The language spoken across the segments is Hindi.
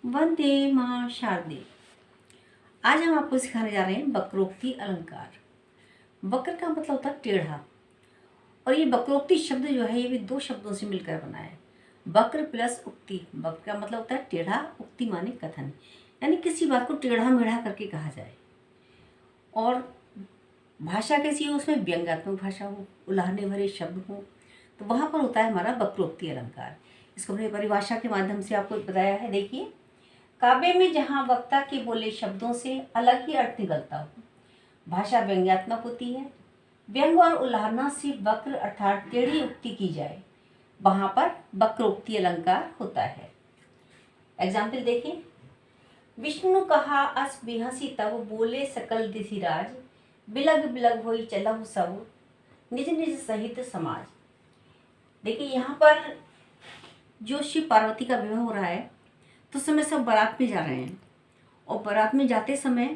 वंदे मां शारदे। आज हम आपको सिखाने जा रहे हैं वक्रोक्ति अलंकार। वक्र का मतलब होता है टेढ़ा, और ये वक्रोक्ति शब्द जो है ये भी दो शब्दों से मिलकर बना है। वक्र प्लस उक्ति। वक्र का मतलब होता है टेढ़ा, उक्ति माने कथन, यानी किसी बात को टेढ़ा मेढ़ा करके कहा जाए। और भाषा कैसी हो, उसमें व्यंग्यात्मक भाषा हो, उलाहने भरे शब्द हो, तो वहाँ पर होता है हमारा वक्रोक्ति अलंकार। इसको हमने परिभाषा के माध्यम से आपको बताया है। देखिए, काव्य में जहाँ वक्ता के बोले शब्दों से अलग ही अर्थ निकलता हो, भाषा व्यंग्यात्मक होती है। व्यंग और उल्लाहना से वक्र अर्थात टेढ़ी उक्ति की जाए, वहां पर वक्रोक्ति अलंकार होता है। एग्जाम्पल देखिए, विष्णु कहा अस बेहसी तब बोले सकल दिशिराज, बिलग बिलग होई चलहु सब निज निज सहित समाज। देखिए, यहाँ पर जो शिव पार्वती का विवाह हो रहा है तो समय सब बारात में जा रहे हैं, और बारात में जाते समय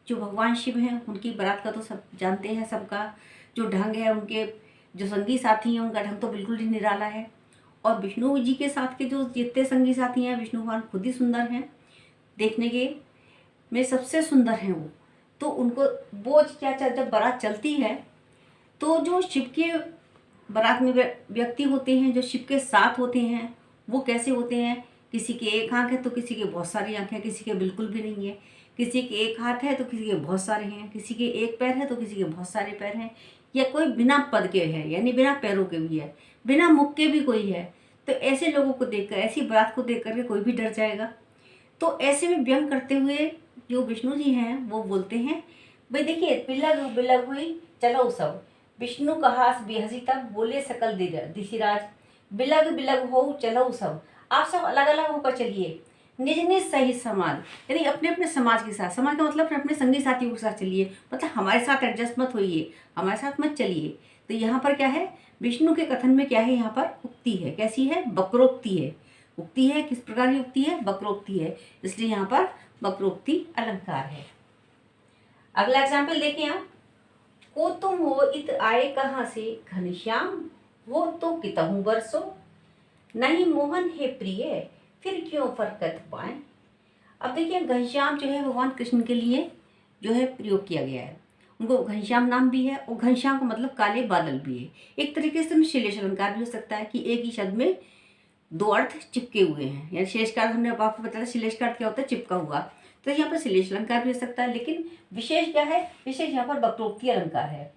जो भगवान शिव हैं उनकी बारात का तो सब जानते हैं, सबका जो ढंग है, उनके जो संगी साथी हैं उनका ढंग तो बिल्कुल ही निराला है। और विष्णु जी के साथ के जो जितने संगी साथी हैं, विष्णु भगवान खुद ही सुंदर हैं, देखने के में सबसे सुंदर हैं वो। तो उनको वो क्या जब बारात चलती है तो जो शिव के बारात में व्यक्ति होते हैं, जो शिव के साथ होते हैं, वो कैसे होते हैं? किसी के एक आंख है तो किसी के बहुत सारी आंखें हैं, किसी के बिल्कुल भी नहीं है। किसी के एक हाथ है तो किसी के बहुत सारे हैं, किसी के एक पैर है तो किसी के बहुत सारे पैर हैं, या कोई बिना पद के है यानी बिना पैरों के भी है, बिना मुख के भी कोई है। तो ऐसे लोगों को देखकर, ऐसी बारात को देख करके कोई भी डर जाएगा। तो ऐसे में व्यंग करते हुए जो विष्णु जी हैं वो बोलते हैं, भाई देखिए, बिलग बिलग हुई चलो सब, विष्णु कहा बेहसी तब बोले सकल दिशिराज, बिलग बिलग हो चलो सब, आप सब अलग अलग होकर चलिए, निज निज सही समाज, यानी अपने अपने समाज के साथ। समाज का मतलब अपने अपने संगी साथियों के साथ चलिए, मतलब हमारे साथ एडजस्ट मत होइए, हमारे साथ मत चलिए। तो यहाँ पर क्या है, विष्णु के कथन में क्या है, यहाँ पर उक्ति है। कैसी है? वक्रोक्ति है। उक्ति है, किस प्रकार की उक्ति है? वक्रोक्ति है, इसलिए यहाँ पर वक्रोक्ति अलंकार है। अगला एग्जाम्पल देखिए आप, को तुम हो इत आए कहाँ से, घनश्याम वो तो कितहु बरसो, नहीं मोहन है प्रिय फिर क्यों फरकत पाए। अब देखिए, घनश्याम जो है भगवान कृष्ण के लिए जो है प्रयोग किया गया है। उनको घनश्याम नाम भी है, और घनश्याम का मतलब काले बादल भी है। एक तरीके से श्लेष अलंकार भी हो सकता है कि एक ही शब्द में दो अर्थ चिपके हुए हैं, यानी श्लेष का अर्थ हमने आपको बताया, श्लेष का अर्थ क्या होता है? चिपका हुआ। तो यहाँ पर श्लेष अलंकार भी हो सकता है, लेकिन विशेष क्या है? विशेष यहाँ पर वक्रोक्ति अलंकार है।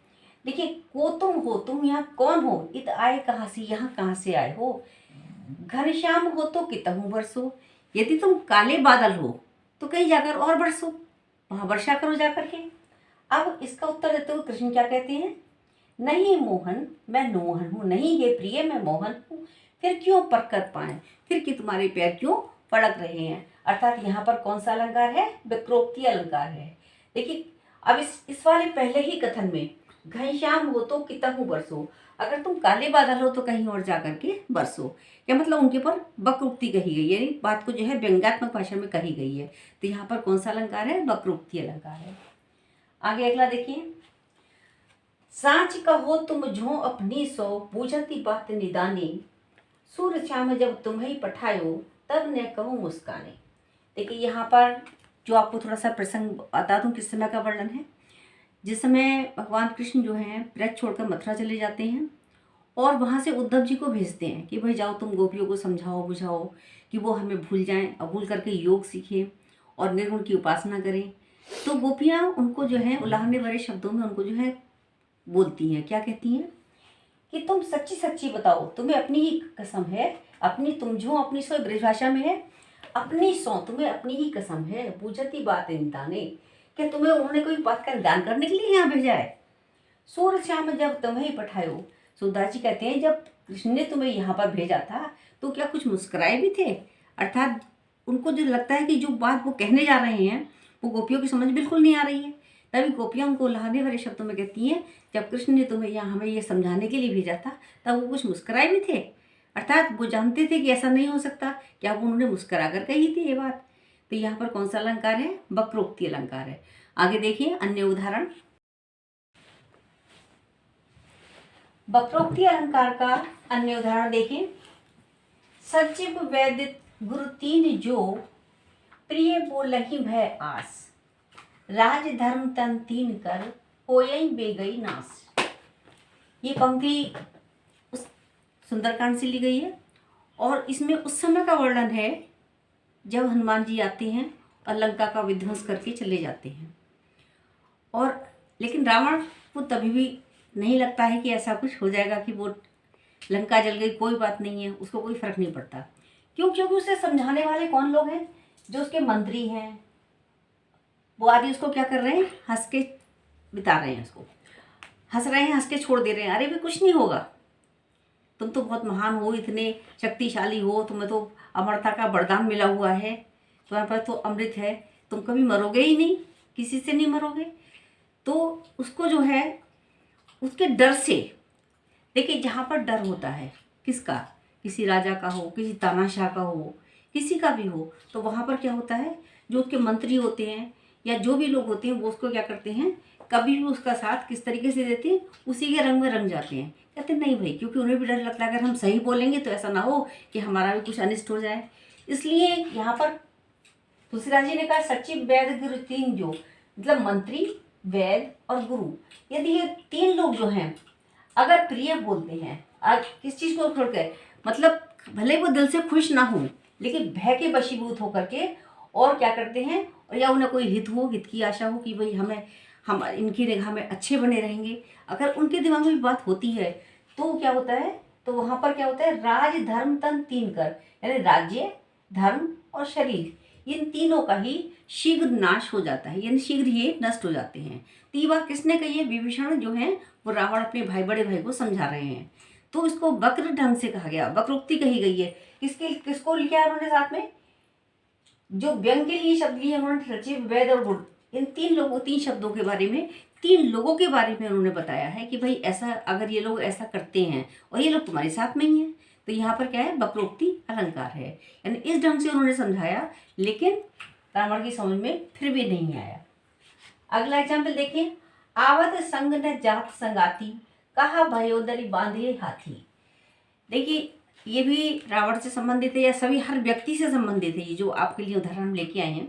देखिए, को तुम हो, तुम यहाँ कौन हो? इत आए कहाँ से, यहाँ कहाँ से आए हो? घनश्याम हो तो कितहु बरसो, यदि तुम काले बादल हो तो कहीं जाकर और बरसो, वहां वर्षा करो जाकर के। अब इसका उत्तर देते हुए कृष्ण क्या कहते हैं? नहीं मोहन मैं नोहन हूँ, नहीं ये प्रिय मैं मोहन हूँ, फिर क्यों परकत पाए, फिर कि तुम्हारे पैर क्यों फड़क रहे हैं। अर्थात यहाँ पर कौन सा अलंकार है? वक्रोक्ति अलंकार है। देखिए, अब इस वाले पहले ही कथन में घनश्याम हो तो कितहु बरसो, अगर तुम काले बादल हो तो कहीं और जाकर के बरसो, क्या मतलब उनके पर वक्रोक्ति कही गई है, यानी बात को जो है व्यंग्यात्मक भाषा में कही गई है। तो यहाँ पर कौन सा अलंकार है? वक्रोक्ति अलंकार है। आगे अगला देखिए, सांच कहो तुम जो अपनी सो, बूझती बात निदानी, सूर्य श्याम जब तुम्हें पठायो, तब न कहूँ मुस्काने। देखिए, यहाँ पर जो आपको थोड़ा सा प्रसंग बता दूं किस समय का वर्णन है। जिस समय भगवान कृष्ण जो हैं ब्रज छोड़कर मथुरा चले जाते हैं, और वहाँ से उद्धव जी को भेजते हैं कि भाई जाओ तुम गोपियों को समझाओ बुझाओ कि वो हमें भूल जाएं, और भूल करके योग सीखें और निर्गुण की उपासना करें। तो गोपियाँ उनको जो है उलाहने भरे शब्दों में उनको जो है बोलती हैं, क्या कहती हैं कि तुम सच्ची सच्ची बताओ, तुम्हें अपनी ही कसम है, अपनी तुम जो अपनी सो ब्रजभाषा में है, अपनी सौ तुम्हें अपनी ही कसम है, बूझती बात निदाने, क्या तुम्हें उन्होंने कोई बात का निदान करने के लिए यहाँ भेजा है? सूर्य श्याम जब तुम्हें पठायो, सुदास जी कहते हैं जब कृष्ण ने तुम्हें यहाँ पर भेजा था तो क्या कुछ मुस्कुराए भी थे? अर्थात उनको जो लगता है कि जो बात वो कहने जा रहे हैं वो गोपियों की समझ बिल्कुल नहीं आ रही है। तभी गोपियाँ उनको लहाने भरे शब्दों में कहती हैं, जब कृष्ण ने तुम्हें यहाँ हमें ये समझाने के लिए भेजा था तब वो कुछ मुस्कुराए भी थे। अर्थात वो जानते थे कि ऐसा नहीं हो सकता, क्या वो उन्होंने मुस्कुरा कर कही थी ये बात। तो यहाँ पर कौन सा अलंकार है? वक्रोक्ति अलंकार है। आगे देखिए अन्य उदाहरण। वक्रोक्ति अलंकार का अन्य उदाहरण देखिए, सचिव वैदिक गुरु तीन जो, प्रिय बोलहि भय आस, राज धर्म तन तीन कर, होयहि बेगई नास। ये पंक्ति उस सुंदरकांड से ली गई है और इसमें उस समय का वर्णन है जब हनुमान जी आते हैं और लंका का विध्वंस करके चले जाते हैं। और लेकिन रावण को तभी भी नहीं लगता है कि ऐसा कुछ हो जाएगा कि वो लंका जल गई, कोई बात नहीं है, उसको कोई फर्क नहीं पड़ता। क्यों? क्योंकि उसे समझाने वाले कौन लोग हैं? जो उसके मंत्री हैं, वो आदि उसको क्या कर रहे हैं? हंस के बिता रहे हैं, उसको हंस रहे हैं, हंस के छोड़ दे रहे हैं। अरे भी कुछ नहीं होगा, तुम तो बहुत महान हो, इतने शक्तिशाली हो, तुम्हें तो अमरता का वरदान मिला हुआ है, तुम्हारे पास तो अमृत है, तुम कभी मरोगे ही नहीं, किसी से नहीं मरोगे। तो उसको जो है उसके डर से, देखिए जहाँ पर डर होता है किसका, किसी राजा का हो, किसी तानाशाह का हो, किसी का भी हो, तो वहाँ पर क्या होता है, जो उसके मंत्री होते हैं या जो भी लोग होते हैं वो उसको क्या करते हैं, कभी भी उसका साथ किस तरीके से देते हैं, उसी के रंग में रंग जाते हैं। कहते हैं नहीं भाई, क्योंकि उन्हें भी डर लगता है अगर हम सही बोलेंगे तो ऐसा ना हो कि हमारा भी कुछ अनिष्ट हो जाए। इसलिए यहाँ पर तुलसीदास जी ने कहा सचिव वैद्य गुरु तीन, जो मतलब मंत्री, वैद्य और गुरु, यदि ये तीन लोग जो हैं अगर प्रिय बोलते हैं, किस चीज़ को छोड़कर, मतलब भले वो दिल से खुश ना हो लेकिन भय के वशीभूत होकर के और क्या करते हैं, और या उन्हें कोई हित हो, हित की आशा हो कि भाई हम इनकी निगाह में अच्छे बने रहेंगे, अगर उनके दिमाग में भी बात होती है तो क्या होता है, तो वहाँ पर क्या होता है, राज धर्म तन तीन कर, यानी राज्य, धर्म और शरीर, इन तीनों का ही शीघ्र नाश हो जाता है, यानी शीघ्र ये नष्ट हो जाते हैं। तो ये बात किसने कही है? विभीषण जो है वो रावण अपने भाई, बड़े भाई को समझा रहे हैं। तो इसको वक्र ढंग से कहा गया, वक्रोक्ति कही गई है। किसको लिखा है उन्होंने साथ में? जो व्यंग के लिए शब्द लिए उन्होंने सचिव, वैद्य और गुरु, इन तीन शब्दों के बारे में, तीन लोगों के बारे में उन्होंने बताया है कि भाई ऐसा, अगर ये लोग ऐसा करते हैं और ये लोग तुम्हारे साथ में ही हैं, तो यहाँ पर क्या है, वक्रोक्ति अलंकार है। यानी इस ढंग से उन्होंने समझाया, लेकिन रावण की समझ में फिर भी नहीं आया। अगला एग्जाम्पल देखिए, आवत संग न जात संगाती, कहा भयोदरी बांधे हाथी। देखिए ये भी रावण से संबंधित है या सभी हर व्यक्ति से संबंधित है। ये जो आपके लिए उदाहरण हम लेके आए हैं,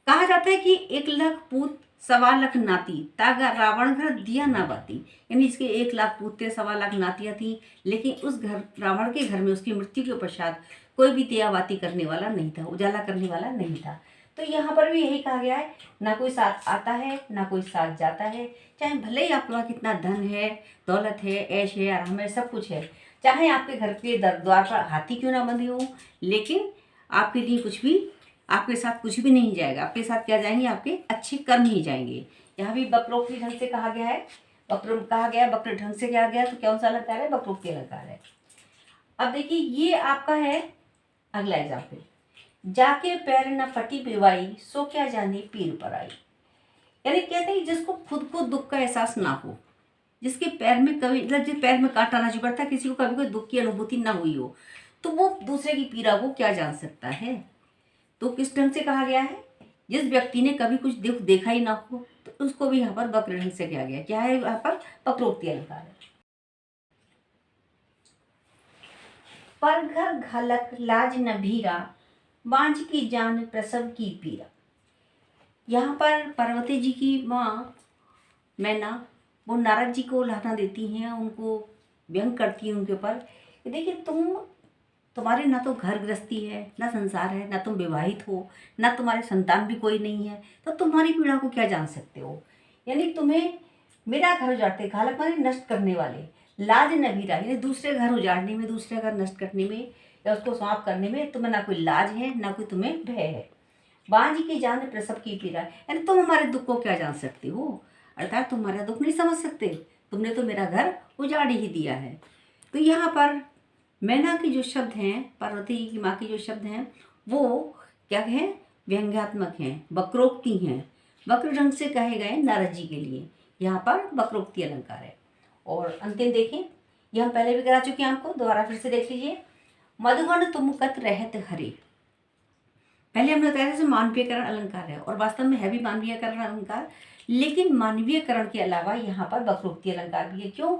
कहा जाता है कि 1,00,000 पूत 1,25,00,000 नाती, तागा रावण घर दिया ना बाती। यानी इसके 1,00,000 पूत थे, 1,25,00,000 नातियाँ थी, लेकिन उस घर, रावण के घर में उसकी मृत्यु के पश्चात कोई भी दिया बाती करने वाला नहीं था, उजाला करने वाला नहीं था। तो यहाँ पर भी यही कहा गया है, ना कोई साथ आता है ना कोई साथ जाता है। चाहे भले ही आपके पास कितना धन है, दौलत है, ऐश है, आराम है, सब कुछ है, चाहे आपके घर के द्वार पर हाथी क्यों ना बंधे हो, लेकिन आपके लिए कुछ भी, आपके साथ कुछ भी नहीं जाएगा। आपके साथ क्या जाएंगे? आपके अच्छे कर्म ही जाएंगे। यहाँ भी वक्रोक्ति ढंग से कहा गया है, वक्र ढंग से कहा गया है, तो कौन सा अलंकार है? वक्रोक्ति अलंकार है। अब देखिए ये आपका है अगला एग्जाम्पल, जाके पैर न फटी बेवाई, सो क्या जाने पीर पर आई। यानी कहते हैं जिसको खुद को दुख का एहसास ना हो, जिसके पैर में कभी, मतलब जिस पैर में कांटा ना चुभता, किसी को कभी कोई दुख की अनुभूति ना हुई हो, तो वो दूसरे की पीड़ा को क्या जान सकता है। तो किस ढंग से कहा गया है? जिस व्यक्ति ने कभी कुछ दुख देखा ही ना हो, तो उसको भी यहाँ पर वक्र ढंग से किया गया। क्या है यहाँ पर? वक्रोक्ति अलंकार है। पर घर घालक लाज न भीरा, बांझ की जान प्रसव की पीरा। यहाँ पर पार्वती जी की माँ मैना, वो नारद जी को लाना देती हैं, उनको व्यंग करती हैं उनके ऊपर। देखिए तुम्हारे ना तो घर गृहस्थी है, ना संसार है, ना तुम विवाहित हो, ना तुम्हारे संतान भी कोई नहीं है, तो तुम्हारी पीड़ा को क्या जान सकते हो। यानी तुम्हें मेरा घर उजाड़ते, घालक माने नष्ट करने वाले, लाज नबीरा, यानी दूसरे घर उजाड़ने में, दूसरे घर नष्ट करने में या उसको समाप्त करने में तुम्हें ना कोई लाज है, ना कोई तुम्हें भय है। बांझ की जान प्रसव की पीड़ा, यानी तुम हमारे दुख को क्या जान सकते हो, अर्थात तुम्हारा दुख नहीं समझ सकते, तुमने तो मेरा घर उजाड़ ही दिया है। तो यहाँ पर मैना के जो शब्द हैं, पार्वती की माँ के जो शब्द हैं, वो क्या हैं? व्यंग्यात्मक हैं, वक्रोक्ति हैं, वक्र ढंग से कहे गए नारद जी के लिए। यहाँ पर वक्रोक्ति अलंकार है। और अंतिम देखें, ये हम पहले भी करा चुके हैं, आपको दोबारा फिर से देख लीजिए। मधुबन तुम कत रहत हरे, पहले हमने बताया जैसे मानवीयकरण अलंकार है, और वास्तव में है भी मानवीयकरण अलंकार, लेकिन मानवीयकरण के अलावा यहाँ पर वक्रोक्ति अलंकार भी है। क्यों?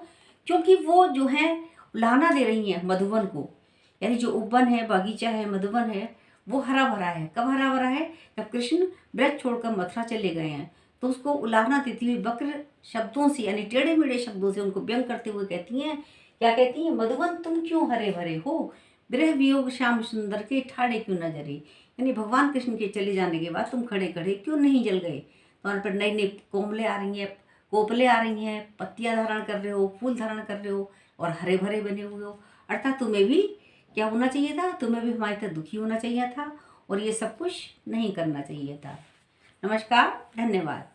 क्योंकि वो जो है लाना दे रही हैं मधुवन को, यानी जो उपवन है, बागीचा है, मधुवन है, वो हरा भरा है। कब हरा भरा है? जब कृष्ण ब्रज छोड़कर मथुरा चले गए हैं। तो उसको उलाहना देती हुई वक्र शब्दों से यानी टेढ़े मेढ़े शब्दों से उनको व्यंग करते हुए कहती हैं, क्या कहती हैं? मधुवन तुम क्यों हरे भरे हो, विरह वियोग श्याम सुंदर के ठाड़े क्यों न जरे। यानी भगवान कृष्ण के चले जाने के बाद तुम खड़े खड़े क्यों नहीं जल गए। तुम्हारे पर नई नई कोमलें आ रही हैं, कोपलें आ रही हैं, पत्तियां धारण कर रहे हो, फूल धारण कर रहे हो और हरे भरे बने हुए हो। अर्थात तुम्हें भी क्या होना चाहिए था? तुम्हें भी हमारी तरह दुखी होना चाहिए था और ये सब कुछ नहीं करना चाहिए था। नमस्कार, धन्यवाद।